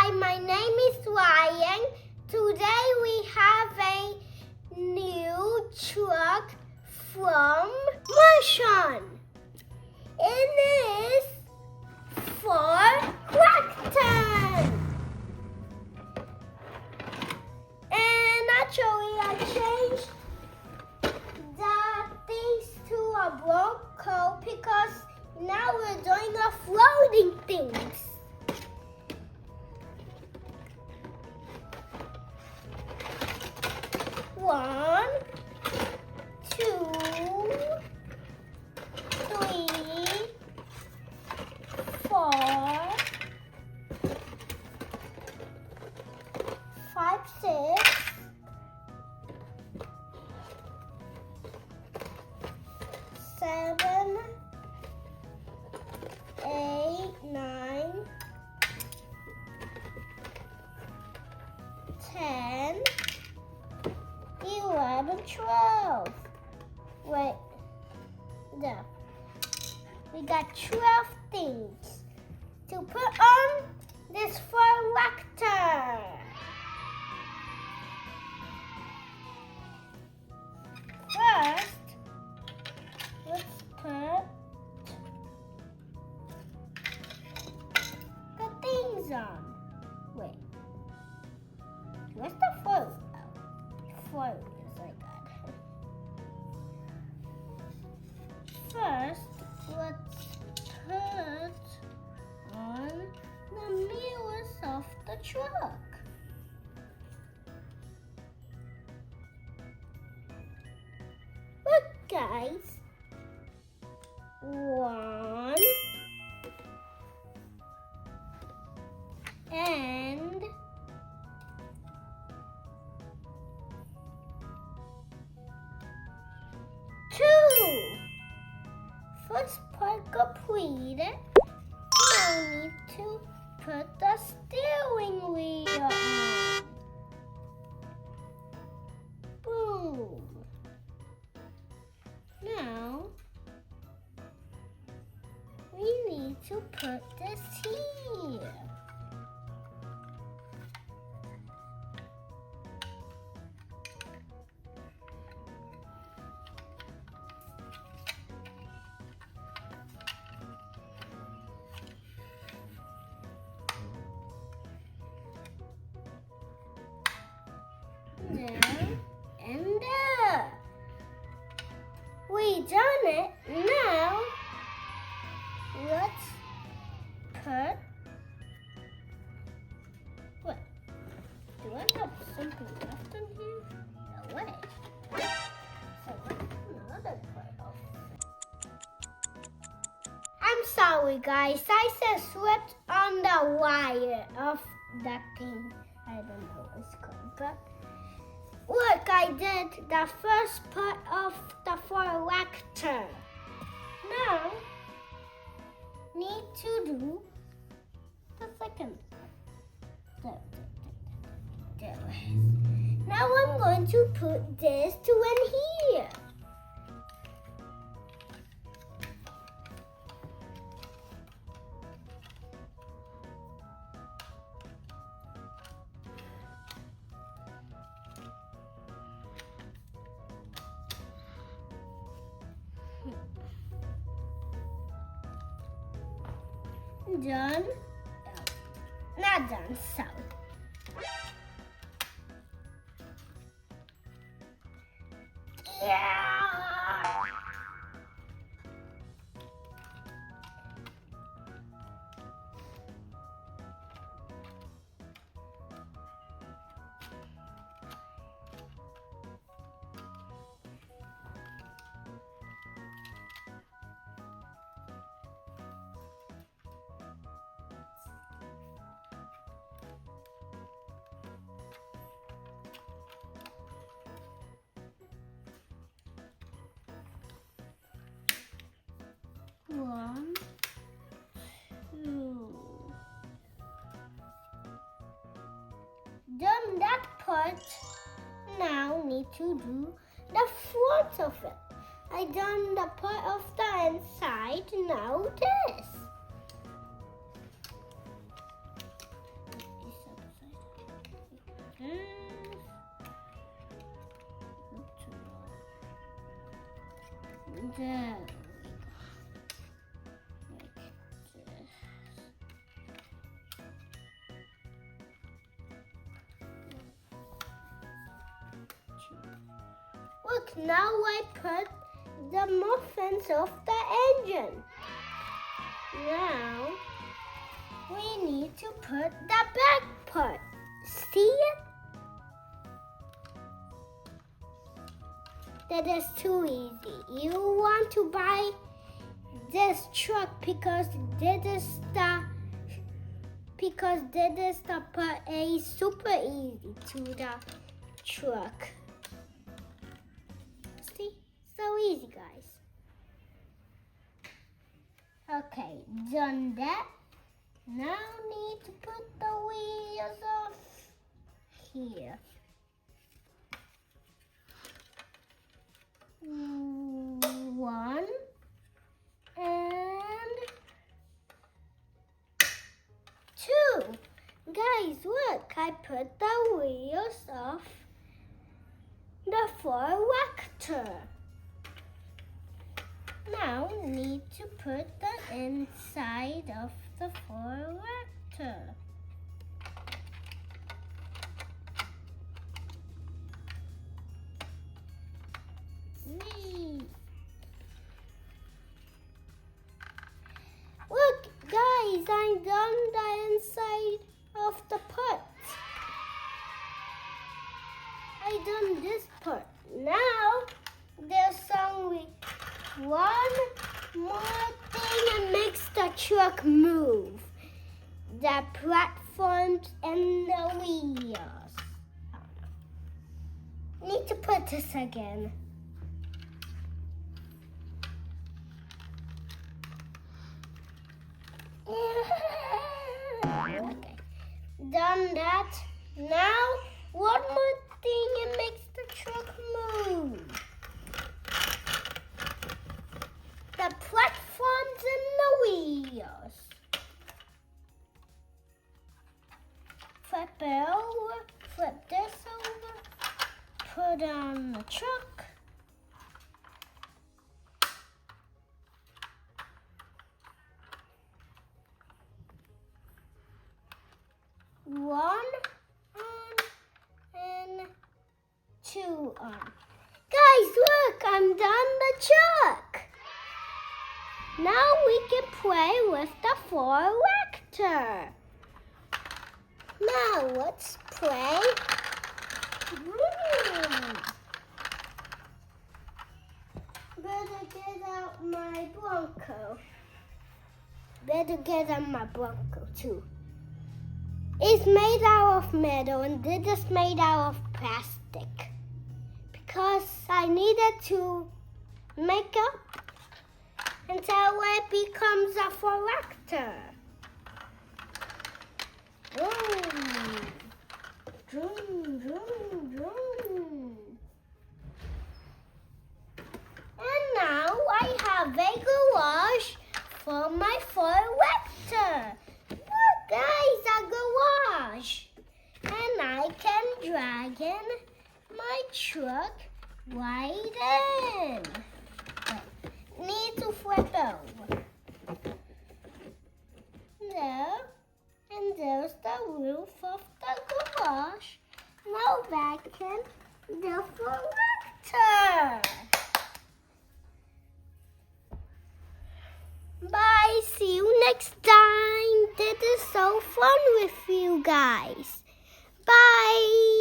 Hi, my name is Ryan. Today we have a new truck from Merchant. It is Ford Raptor. And actually I changed the things to a Bronco because now we're doing off-roading things. One, two, three, four, five, six, seven, 8, 9, 10, 11, 12. Wait, there. We got 12 things to put on this Ford Raptor. First, let's put the things on. Wait, where's the foil? Foil is like that. First, let's put on the mirrors of the truck. Look, guys. 1 and 2. First part completed. Now we need to put the steering wheel on. Boom. Now we need to put this here. There and there. We done it. Now let's put. What? Do I have something left in here? No way. So what's another part of it? I'm sorry, guys. I said slipped on the wire of that thing. I don't know what it's called, but. Look, I did the first part of the Ford Raptor. Now, need to do the second part. There. Now I'm going to put this to in here. Done. Not done, so. Yeah. One, two. Done that part. Now need to do the front of it. I done the part of the inside. Now this. There. Look, now I put the muffins of the engine. Now we need to put the back part. See it? That is too easy. You want to buy this truck because that is the part A super easy to the truck. See? So easy, guys. Okay, done that. Now need to put the wheels off here. 1 and 2. Guys, look, I put the wheels off the Ford Raptor. Now need to put the inside of the Ford Raptor. Look, guys, I'm done the inside of the part. I done this part. Now there's only one more thing that makes the truck move. The platforms and the wheels. Need to put this again. Okay, done that. Now, one more thing that makes the truck move. The platforms and the wheels. Flip it over, flip this over, put on the truck. One on and 2 on. Guys, look, I'm done the truck. Now we can play with the Ford Raptor. Now let's play. Better get out my Bronco. Better get out my Bronco too. It's made out of metal and this is made out of plastic because I needed to make up until it becomes a Ford Raptor. Vroom, vroom, vroom. And now I have a garage for my Ford Raptor. Look, guys, a garage. And I can drag in my truck right in. Need to flip over. There. And there's the roof of the garage. Now back in the Ford Raptor. Bye. See you next time. This is so fun with you guys. Bye.